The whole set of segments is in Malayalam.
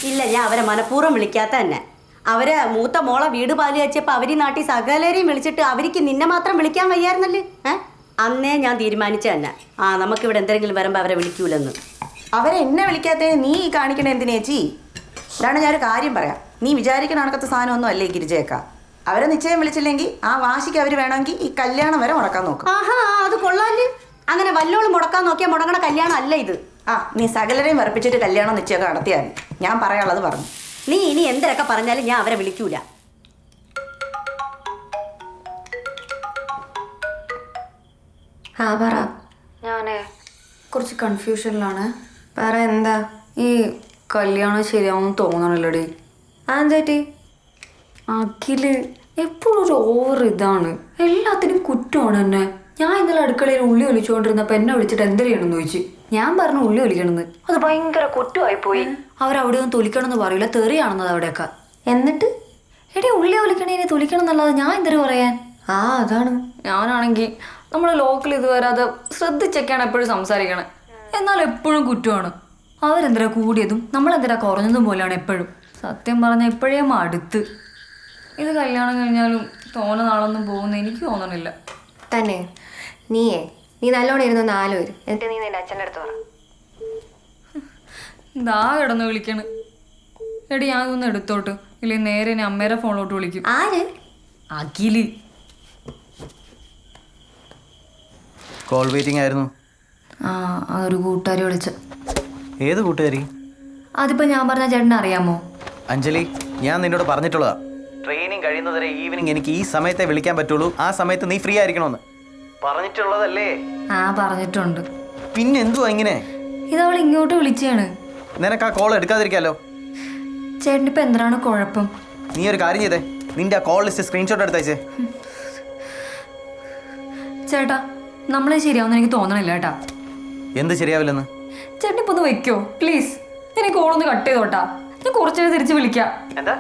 ഇല്ല, ഞാൻ അവരെ മനഃപൂർവ്വം വിളിക്കാത്ത തന്നെ. അവരെ മൂത്ത മോളെ വീട് പാല് വെച്ചപ്പോൾ അവർ ഈ നാട്ടിൽ സകലരെയും വിളിച്ചിട്ട് അവർക്ക് നിന്നെ മാത്രം വിളിക്കാൻ വയ്യായിരുന്നല്ലേ? അന്നേ ഞാൻ തീരുമാനിച്ച തന്നെ, നമുക്കിവിടെ എന്തെങ്കിലും വരുമ്പോൾ അവരെ വിളിക്കൂലെന്ന്. അവരെ എന്നെ വിളിക്കാത്തതിന് നീ കാണിക്കണ എന്തിനേച്ചി? ഇതാണ് ഞാനൊരു കാര്യം പറയാം. നീ വിചാരിക്കണ കണക്കത്തെ സാധനമൊന്നും അല്ലേ ഗിരിജേക്ക. അവരെ നിശ്ചയം വിളിച്ചില്ലെങ്കിൽ ആ വാശിക്ക് അവർ വേണമെങ്കിൽ ഈ കല്യാണം വരെ മുടക്കാൻ നോക്കും. ആഹാ, അത് കൊള്ളാല്. അങ്ങനെ വല്ലോളം മുടക്കാൻ നോക്കിയാൽ മുടങ്ങണ കല്യാണം അല്ല ഇത്. നീ സകലരെയും വറപ്പിച്ചിട്ട് കല്യാണം നിശ്ചയമൊക്കെ നടത്തിയാൽ ഞാൻ പറയാനുള്ളത് പറഞ്ഞു. നീ ഇനി എന്തൊക്കെ പറഞ്ഞാലും ഞാൻ അവരെ വിളിക്കൂല. പറ. ഞാനേ കുറച്ച് കൺഫ്യൂഷനിലാണ്. പറ, എന്താ? ഈ കല്യാണം ശരിയാവുമെന്ന് തോന്നണല്ലോടി. അതെന്താറ്റി? അഖില് എപ്പോഴും ഒരു ഓവർ ഇതാണ്, എല്ലാത്തിനും കുറ്റമാണ് എന്നെ. ഞാൻ ഇന്നലെ അടുക്കളയിൽ ഉള്ളി ഒലിച്ചുകൊണ്ടിരുന്നപ്പോൾ എന്നെ വിളിച്ചിട്ട് എന്ത് ചെയ്യണമെന്ന് ചോദിച്ചു. ഞാൻ പറഞ്ഞു ഉള്ളി ഒലിക്കണമെന്ന്. അത് ഭയങ്കര കുറ്റമായി പോയി. അവരവിടെ ഒന്നും തൊലിക്കണമെന്ന് പറയില്ല, തെറിയാണെന്നത് അവിടെയൊക്കെ. എന്നിട്ട് എടി ഉള്ളി ഒലിക്കണേനെ തൊലിക്കണം എന്നല്ലാതെ ഞാൻ എന്തൊരു പറയാൻ? അതാണ്. ഞാനാണെങ്കിൽ നമ്മുടെ ലോക്കൽ ഇതുവരെ അത് ശ്രദ്ധിച്ചൊക്കെയാണ് എപ്പോഴും സംസാരിക്കണേ. എന്നാൽ എപ്പോഴും കുറ്റമാണ്. അവരെന്തിനാ കൂടിയതും നമ്മളെന്തിനാ കുറഞ്ഞതും പോലെയാണ് എപ്പോഴും. സത്യം പറഞ്ഞാൽ ഇപ്പോഴേ അടുത്ത്. ഇത് കല്യാണം കഴിഞ്ഞാലും തോന്ന നാളൊന്നും പോകുന്ന എനിക്ക് തോന്നണില്ല. തന്നെ നീ നല്ലോണം ഇരുന്ന് ആലോചിക്കും. എന്നിട്ട് നീ നിന്റെ അച്ഛൻ്റെ അടുത്ത് പറ. ദാ കിടന്ന് വിളിക്കണ്. എടി ഞാൻ ഇതൊന്ന് എടുത്തോട്ട്, ഇല്ലേ നേരെ ഞാൻ അമ്മേരെ ഫോണിലോട്ട് വിളിക്കും. ആര്? അഖില്. കോൾ വെയിറ്റിംഗ് ആയിരുന്നു. ഒരു കൂട്ടുകാരി വിളിച്ച. ഏത് കൂട്ടുകാരി? അതിപ്പോ ഞാൻ പറഞ്ഞ ചേട്ടനെ അറിയാമോ? അഞ്ജലി, ഞാൻ നിന്നോട് പറഞ്ഞിട്ടുള്ളതാ, ട്രെയിനിങ് കഴിയുന്നവരെ ഈവനിങ് എനിക്ക് ഈ സമയത്തെ വിളിക്കാൻ പറ്റുള്ളൂ, ആ സമയത്ത് നീ ഫ്രീ ആയിരിക്കണമെന്ന് പറഞ്ഞിട്ടുള്ളതല്ലേ? പറഞ്ഞിട്ടുണ്ട്. പിന്നെ എന്തുവാ ഇങ്ങനെ? ഇതവൾ ഇങ്ങോട്ട് വിളിച്ചാണ്. നിനക്ക് ആ കോൾ എടുക്കാതിരിക്കാലോ. ചേട്ടനിപ്പോ എന്താണ് കുഴപ്പം? നീ ഒരു കാര്യം ചെയ്തേ, നിന്റെ ആ കോൾ ലിസ്റ്റ് സ്ക്രീൻഷോട്ട് എടുത്തയച്ചേ. ചേട്ടാ, നമ്മളെ ശരിയാവുന്ന എനിക്ക് തോന്നണില്ല കേട്ടാ. എന്ത് ശരിയാവില്ലെന്ന്? ചേട്ടനിപ്പോ ഒന്ന് വെക്കോ പ്ലീസ്. ഞാൻ കോളൊന്ന് കട്ട് ചെയ്തോട്ടാ, ഞാൻ കുറച്ചു തിരിച്ച് വിളിക്കാം. എന്താ?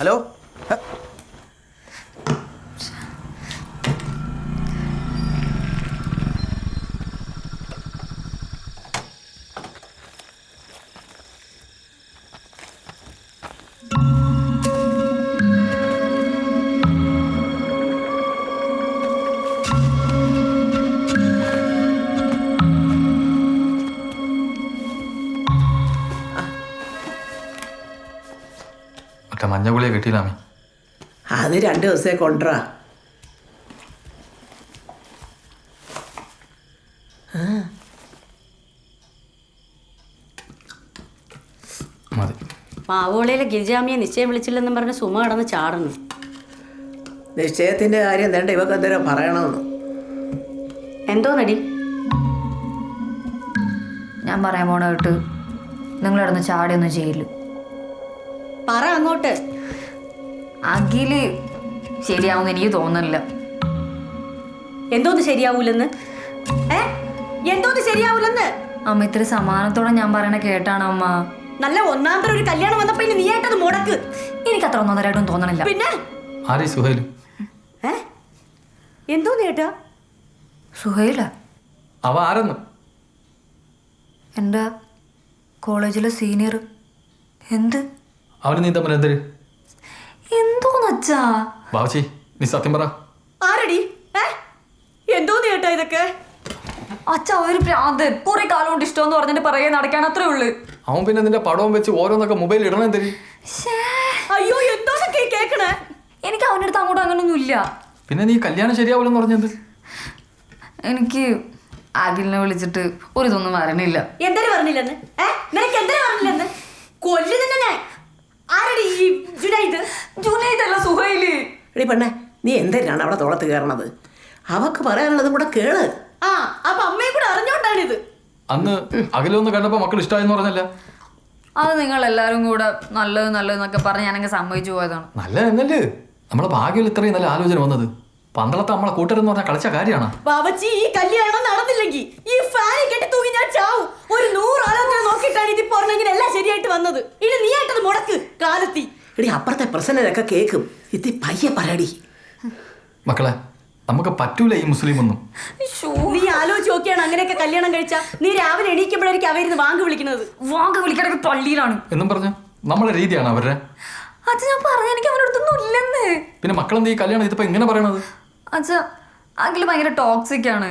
ഹലോ, മഞ്ഞ ഗുളിക കിട്ടിയില്ലാമേ. അത് 2 ദിവസമേ കൊണ്ടുവരാ. മതി. മാവോളയിലെ ഗിരിജാമിയെ നിശ്ചയം വിളിച്ചില്ലെന്നും പറഞ്ഞ് സുമ കടന്ന് ചാടുന്നു. നിശ്ചയത്തിന്റെ കാര്യം വേണ്ട, ഇവക്ക് എന്തേലും പറയണമെന്ന്. എന്തോന്നടി? ഞാൻ പറയാൻ പോണ കേട്ട് നിങ്ങളിടന്ന് ചാടിയൊന്നും ചെയ്യില്ല. പറ അങ്ങോട്ട്. അഖില് ശരിയാവുന്ന എനിക്ക് തോന്നുന്നില്ല. എന്തോന്ന് ശരിയാവൂലെന്ന്? എന്തോന്ന് ശരിയാവൂലെന്ന്? അമ്മ ഇത്ര സമാനത്തോടെ ഞാൻ പറയണ കേട്ടാണ് അമ്മ. നല്ല ഒന്നാന്തരം ഒരു കല്യാണം വന്നപ്പോ ഇനി നീയായിട്ടത് മുടക്ക്. എനിക്ക് അത്ര ഒന്നൊന്നരായിട്ടും തോന്നണില്ല. പിന്നെ ആരേ സുഹൈൽ? എന്തോന്ന് കേട്ടാ? സുഹൈല? അവ ആരെന്ന്? എൻ്റെ കോളേജിലെ സീനിയർ. എന്ത്? അവന് നീ തമ്മിൽ എന്തൊരു എന്തോന്നച്ചാ? ബാബുച്ചി, നീ സത്യം പറ. ആരടി? എന്തോന്ന് കേട്ടാ ഇതൊക്കെ? അച്ഛ ഒരു പ്രാന്തൻ. കുറെ കാലം കൊണ്ട് ഇഷ്ടമെന്ന് പറഞ്ഞിട്ട് പറയാൻ നടക്കാൻ അത്രേ ഉള്ളു. അവൻ പിന്നെ നിന്റെ പടവും വെച്ച് ഓരോന്നൊക്കെ മൊബൈൽ ഇടണേ തരി. അയ്യോ, എന്തോന്നൊക്കെ കേക്കണേ? എനിക്ക് അവൻ്റെ അടുത്ത് അങ്ങോട്ടും അങ്ങനൊന്നും ഇല്ല. പിന്നെ നീ കല്യാണം ശരിയാവില്ലെന്ന് പറഞ്ഞത്? എനിക്ക് അഖിലിനെ വിളിച്ചിട്ട് ഒരു ഇതൊന്നും വരണില്ല. എന്തിനു പറഞ്ഞില്ലെന്ന്? നിനക്ക് എന്തിനു പറഞ്ഞില്ലെന്ന്? കൊല്ലു തന്നെ ഞാൻ. ആരടി ഈ ജുനൈദ്? ജുനൈദല്ല, സുഹൈല്. എടി പെണ്ണേ, നീ എന്തിനാണ് അവിടെ തോളത്ത് കയറണത്? അവക്ക് പറയാനുള്ളതും കൂടെ കേള്. അപ്പൊ അമ്മയും കൂടെ അറിഞ്ഞോണ്ടാണിത്. അന്ന് അഖിലൊന്ന് കണ്ടപ്പോ മക്കൾ ഇഷ്ടമായെന്ന് പറഞ്ഞല്ല? അത് നിങ്ങൾ എല്ലാവരും കൂടെ നല്ലത് നല്ലതെന്നൊക്കെ പറഞ്ഞ് ഞാനങ്ങ് സമ്മതിച്ചു പോയതാണ്. നല്ല എന്നല്ലേ നമ്മളെ ഭാഗ്യം ഇത്രയും നല്ല ആലോചന വന്നത്. പന്തളത്തെ നമ്മളെ കൂട്ടരെന്ന് പറഞ്ഞാൽ കളിച്ച കാര്യമാണ്. ബാബച്ചി, ഈ കല്യാണം നടന്നില്ലെങ്കിൽ ഈ ഫാനി കെട്ടി തൂങ്ങി ഞാൻ ചാവും. ഒരു 100 ആലോചന നോക്കിയിട്ടാണ് ഇതിപ്പോ പറഞ്ഞെങ്കിൽ എല്ലാം ശരിയായിട്ട് വന്നത്. ഇനി നീ ആയിട്ടത് മുടക്ക് കാലത്തി. എടി അപ്പുറത്തെ പ്രശ്നമൊക്കെ കേൾക്കും. ഇത് പയ്യെ പറയടി. മക്കളെ, നമുക്ക് പറ്റൂല ഈ മുസ്ലിം ഒന്നും. നീ ആലോചിച്ച് നോക്കിയാണ് അങ്ങനെയൊക്കെ കല്യാണം കഴിച്ചാ നീ രാവിലെ എണീക്കുമ്പോഴായിരിക്കും അവരിന്ന് വാങ്ങി വിളിക്കുന്നത്. വാങ്ങ വിളിക്കണമെങ്കിൽ പള്ളിയിലാണ് എന്നും പറഞ്ഞു നമ്മളെ രീതിയാണ് അവരുടെ. അച്ഛ ഞാൻ പറഞ്ഞ എനിക്ക് അവനടുത്തൊന്നും ഇല്ലെന്ന്. പിന്നെ മക്കളെന്താ ഈ കല്യാണം ഇതിപ്പോ ഇങ്ങനെ പറയണത്? അച്ഛ അങ്കിൾ ഭയങ്കര ടോക്സിക് ആണ്.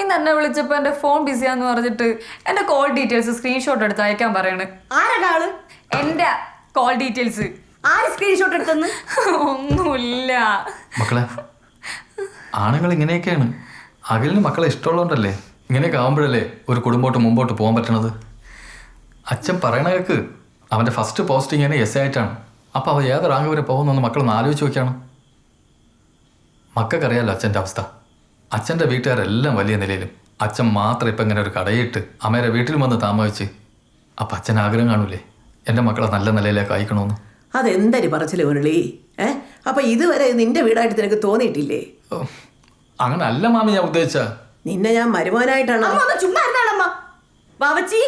ഇന്ന് എന്നെ വിളിച്ചപ്പോൾ എൻ്റെ ഫോൺ ബിസിയാന്ന് പറഞ്ഞിട്ട് എൻ്റെ കോൾ ഡീറ്റെയിൽസ് സ്ക്രീൻഷോട്ട് എടുത്ത് അയക്കാൻ പറയണ്. ആരാ ആള്? എൻ്റെ കോൾ ഡീറ്റെയിൽസ്. ആര് സ്ക്രീൻഷോട്ട് എടുത്തെന്ന്? ഒന്നുമില്ല മക്കളെ, ആണുങ്ങൾ ഇങ്ങനെയൊക്കെയാണ്. അകലിന് മക്കളെ ഇഷ്ടമുള്ളതുകൊണ്ടല്ലേ ഇങ്ങനെയൊക്കെ ആകുമ്പോഴല്ലേ ഒരു കുടുംബോട്ട് മുമ്പോട്ട് പോകാൻ പറ്റണത്. അച്ഛൻ പറയണ കേൾക്ക്. അവൻ്റെ ഫസ്റ്റ് പോസ്റ്റിംഗ് തന്നെ എസ് ആയിട്ടാണ്. അപ്പോൾ അവ ഏത് റാങ്ക് വരെ പോകുന്നൊന്ന് മക്കളൊന്ന് ആലോചിച്ച് നോക്കിയാണ്. മക്കൾക്കറിയാലോ അച്ഛൻ്റെ അവസ്ഥ. അച്ഛൻ്റെ വീട്ടുകാരെല്ലാം വലിയ നിലയിലും അച്ഛൻ മാത്രം ഇപ്പം ഇങ്ങനെ ഒരു കടയിട്ട് അമ്മേരെ വീട്ടിൽ വന്ന് താമസിച്ച്. അപ്പം അച്ഛൻ ആഗ്രഹം കാണൂലേ എൻ്റെ മക്കളെ നല്ല നിലയിലേക്ക് അയക്കണമെന്ന്. അതെന്തരി പറച്ചില് മുരളി? അപ്പൊ ഇതുവരെ നിന്റെ വീടായിട്ട് നിനക്ക് തോന്നിയിട്ടില്ലേ? അങ്ങനെ അല്ല മാമി ഞാൻ ഉദ്ദേശിച്ച. നിന്നെ ഞാൻ മരുമോനായിട്ടാണ്. അമ്മ ഒന്ന് ചുമ്മാ ഇരുന്നാണമ്മ. ബാവച്ചി,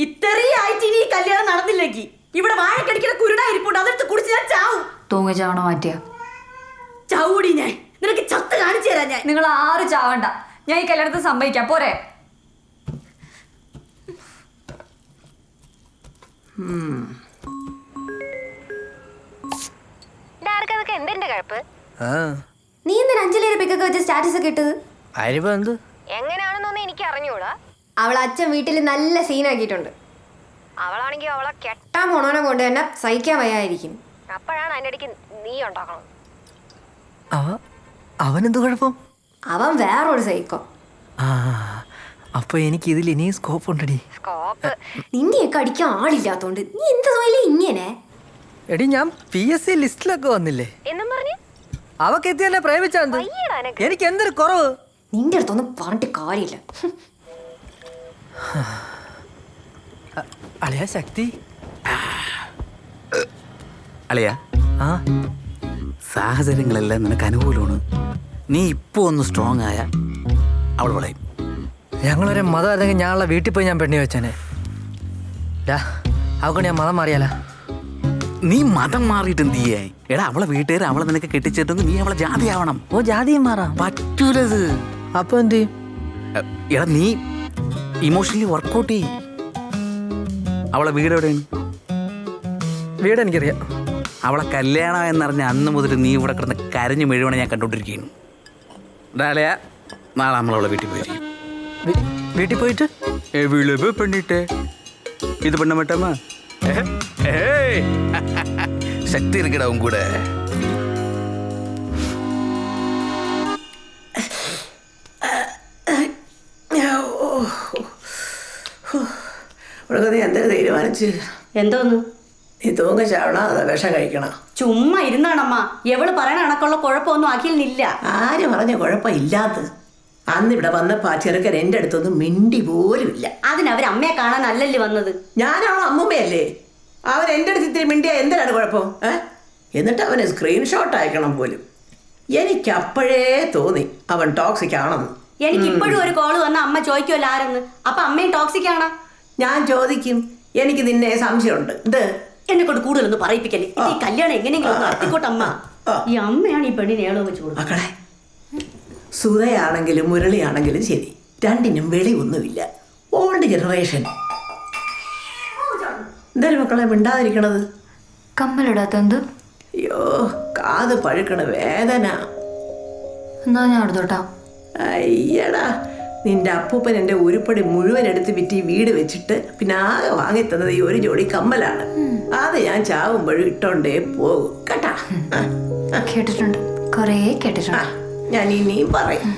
ഇത്രയും ആയിട്ട് ഇനി ഈ കല്യാണം നടന്നില്ലെങ്കിൽ ഇവിടെ വാഴക്കടിക്കുന്ന കുരുടായിരിപ്പുണ്ട്. അതെടുത്ത് കുടിച്ച് ഞാൻ ചാവും. തൂങ്ങിച്ചാവണോ മാറ്റിയ ചാവൂടി ഞാൻ. നിനക്ക് ചത്ത് കാണിച്ചു തരാം ഞാൻ. നിങ്ങൾ ആരും ചാവണ്ട. ഞാൻ ഈ കല്യാണത്തിന് സമ്മതിക്കാം. പോരെ? എന്തിന്റെ കഴപ്പ്? നീ എന്തിനാ അഞ്ജലിയുടെ പിക്കൊക്കെ വെച്ച് സ്റ്റാറ്റസ് ഒക്കെ ഇട്ടത്? എങ്ങനെയാണെന്നൊന്നും എനിക്ക് അറിഞ്ഞൂടാ. അവളെ അച്ഛൻ വീട്ടിൽ നല്ല സീനാക്കിയിട്ടുണ്ട്. അവളാണെങ്കിൽ അവളെ കെട്ടാൻ പോണോനെ കൊണ്ട് തന്നെ സഹിക്കാൻ വയ്യായിരിക്കും. അപ്പോഴാണ് അതിൻ്റെ ഇടയ്ക്ക് നീ ഉണ്ടാക്കണം. അവനെന്ത് കുഴപ്പം? അവൻ വേറൊരു സൈക്കോ. അപ്പൊ എനിക്ക് ഇതിൽ ഇനിയും സ്കോപ്പ് ഉണ്ടടി. സ്കോപ്പ് നിന്നെയൊക്കെ അടിക്കാൻ ആളില്ലാത്തോണ്ട് നീ എന്ത് തോന്നില്ല ഇങ്ങനെ. എടി ഞാൻ PSC ലിസ്റ്റിലൊക്കെ വന്നില്ലേ എന്നും പറഞ്ഞ് അവക്ക് എത്തി എന്നെ പ്രേമിച്ചാന്ത്. എനിക്ക് എന്തൊരു കുറവ്. നിന്റെ അടുത്തൊന്നും പറഞ്ഞിട്ട് കാര്യമില്ല. അളിയ ശക്തി. അളിയ, ആ സാഹചര്യങ്ങളെല്ലാം നിനക്ക് അനുകൂലമാണ്. നീ ഇപ്പോൾ ഒന്ന് സ്ട്രോങ് ആയ അവൾ വളയും. ഞങ്ങളൊരു മതം അല്ലെങ്കിൽ ഞാനുള്ള വീട്ടിൽ പോയി ഞാൻ പെണ്ണി വെച്ചേനെ. അവക്കൊണ്ട് ഞാൻ മതം മാറിയാല. നീ മതം മാറിയിട്ട് എന്ത് ചെയ്യായി? എടാ, അവളെ വീട്ടുകാർ അവളെ നിനക്ക് കെട്ടിച്ചിട്ടെങ്കിൽ നീ അവളെ ജാതി ആവണം. ഓ ജാതിയും മാറാം പറ്റൂലത്. അപ്പൊ എന്ത് ചെയ്യും? എടാ, നീ ഇമോഷണലി വർക്കൗട്ട് ചെയ്യും. അവളെ വീട് എവിടെയാണ്? വീട് എനിക്കറിയാം. അവളെ കല്യാണം എന്നറിഞ്ഞ അന്ന് മുതൽ നീ ഇവിടെ കിടന്ന് കരഞ്ഞു മെഴുവണ ഞാൻ കണ്ടോണ്ടിരിക്കുകയാണ്. ഡാലയാ, നാളെ നമ്മളവളെ വീട്ടിൽ പോയിരിക്കും. വീട്ടിൽ പോയിട്ട് പെണ്ണിട്ടെ ഇത് പെണ്ണ മട്ടമ്മ ശക്തി ഇരിക്കടാവും കൂടെ. നീ എന്തൊരു തീരുമാനിച്ച്? എന്തോന്ന്? നീ തൂങ്ങ ചാവണ അതോ വിഷം കഴിക്കണം? ചുമ്മാ ഇരുന്നാണമ്മ. എവള് പറയണ കണക്കുള്ള കുഴപ്പമൊന്നും അഖിലിനില്ല. ആര് പറഞ്ഞ കുഴപ്പമില്ലാത്തത്? അന്ന് ഇവിടെ വന്നപ്പോ ആ ചെറുക്കൻ എൻ്റെ അടുത്തൊന്നും മിണ്ടി പോലും ഇല്ല. അതിനവർ അമ്മയെ കാണാനല്ലല്ലേ വന്നത്. ഞാനവളെ അമ്മൂമ്മയല്ലേ? അവൻ എൻ്റെ അടുത്ത് ഇത്തിരി മിണ്ടിയ എന്തിനാണ് കുഴപ്പം? എന്നിട്ട് അവന് സ്ക്രീൻഷോട്ട് അയക്കണം പോലും. എനിക്ക് അപ്പോഴേ തോന്നി അവൻ ടോക്സിക് ആണെന്ന്. എനിക്ക് ഇപ്പോഴും ഒരു കോള് വന്ന അമ്മ ചോദിക്കുമല്ലോ ആരെന്ന്. അപ്പൊ അമ്മയും ടോക്സിക് ആണോ? ഞാൻ ചോദിക്കും. എനിക്ക് നിന്നെ സംശയമുണ്ട്. ഇത് എന്നെ കൊണ്ട് കൂടുതലൊന്നും പറയിപ്പിക്കല്ലേ. ഈ കല്യാണം എങ്ങനെയെങ്കിലും നടത്തിക്കോട്ടമ്മ. ഈ അമ്മയാണ് ഈ പെണ്ണിനെ ഏളോ വെച്ച് കൊടുക്കുന്നത്. മക്കളെ, സുധയാണെങ്കിലും മുരളിയാണെങ്കിലും ശരി, രണ്ടിനും വെളിയൊന്നുമില്ല. Old generation. എന്തായാലും മക്കളെ മിണ്ടാതിരിക്കണത്? കമ്മലിടാത്തെന്ത്? അയ്യോ, കാത് പഴുക്കണ വേദന. എന്നാ ഞാൻ എടുത്തോട്ടാ. അയ്യടാ, നിന്റെ അപ്പൂപ്പൻ എൻ്റെ ഉരുപ്പടി മുഴുവൻ എടുത്ത് വിറ്റ് ഈ വീട് വെച്ചിട്ട് പിന്നെ ആകെ വാങ്ങിത്തന്നത് ഈ ഒരു ജോഡി കമ്മലാണ്. അത് ഞാൻ ചാവുമ്പോഴും ഇട്ടോണ്ടേ പോകും കേട്ടാ. കേട്ടിട്ടുണ്ട്, കുറേ കേട്ടിട്ടുണ്ട്. ഞാൻ ഇനിയും പറയും.